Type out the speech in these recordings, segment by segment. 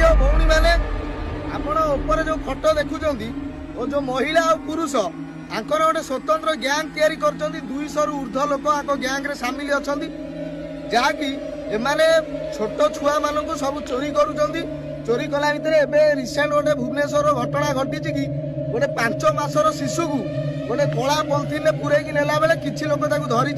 और भौणी मैंने आपण ऊपर जो फोटो देखुंट और जो महिला और पुरुष आंकर गोटे स्वतंत्र गैंग तैयारी कर 200 रु ऊर्ध्व लोक आंको गैंग रे सामिल अच्छा जहाँकि एमाने छोट छुआ मान सब चोरी करुँच चोरी कला भितर एवं रिसेंट गोटे भुवनेश्वर घटना घटी कि गोटे 5 मासर शिशु को गोटे कला पॉलिथिन पूरेक नेला बेले किसी लोक धरी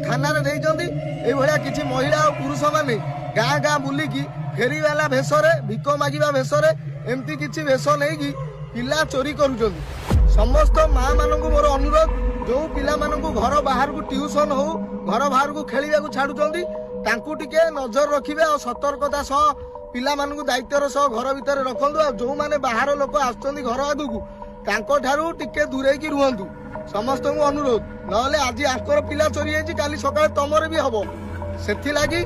थाना ये किसी महिला और पुरुष मैंने गाँ गाँ बुलिकी फेरीवाला भेषरे भिक मागिबा भेषरे एमती किसी भेष नहीं पिला चोरी करुँच समस्त माँ मानक मोर अनुरोध जो पिला मानक घर बाहर को ट्यूशन हो घर बाहर को खेलिया को छाड़ुचंदी तांकु टिके नजर रखिबे और सतर्कता सह पिला मानक दायित्वर सह घर भितर रखंदु और जो माने बाहर लोक आछंदी घर आगु तांको ठारू टिके दूरे की रुहंतु समस्त को अनुरोध नहले आज आंकर पिला चोरी होइछि काली सकाळे तमरे भी हबो सेथि लागि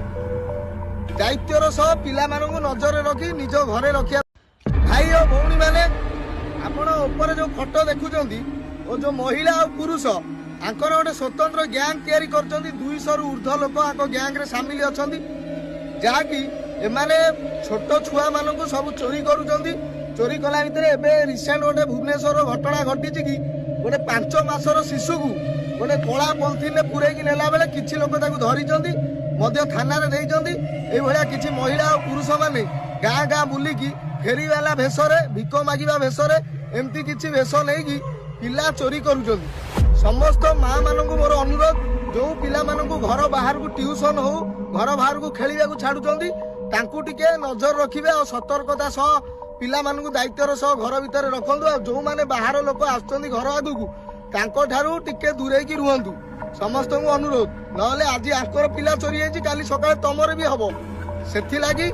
दायित्वर सह पिला मानक नजर रखी निज घरे रखिया भाई और भौणी माने आपण ऊपर जो फोटो देखुंट और जो महिला और पुरुष आंकर गोटे स्वतंत्र गैंग तैयारी कर 200 रु ऊर्ध्व लोक आंको गैंग रे सामिल अच्छा जहाँकि एमाने छोट छुआ मान सब चोरी करुँच चोरी कला भितर एवं रिसेंट गोटे भुवनेश्वर घटना घटी कि गोटे 5 मासर शिशु को गोटे कला पॉलिथिन पूरेक नेला बेले किसी लोक धरी थाना ये किसी महिला और पुरुष मैंने गाँ गाँ बुलिकी फेरीवाला भेषरे भिक मागिबा भेषरे एमती किसी भेष नहीं पिला चोरी करुँच समस्त माँ मानक मोर अनुरोध जो पिला मानक घर बाहर को ट्यूशन हो घर बाहर को खेलिया को छाड़ुचंदी तांकु टिके नजर रखिबे और सतर्कता सह पिला मानक दायित्वर सह घर भितर रखंदु और जो माने बाहर लोक आछंदी घर आगु तांको ठारू टिके दूरे की रुहंतु समस्त को अनुरोध नहले आज आंकर पिला चोरी होइछि काली सकाळे तमरे भी हबो सेथि लागि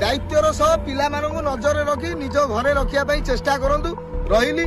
दायित्वर सह पिला मानक नजर रखी निज घरे रखिया पई चेष्टा करंतु रहिली।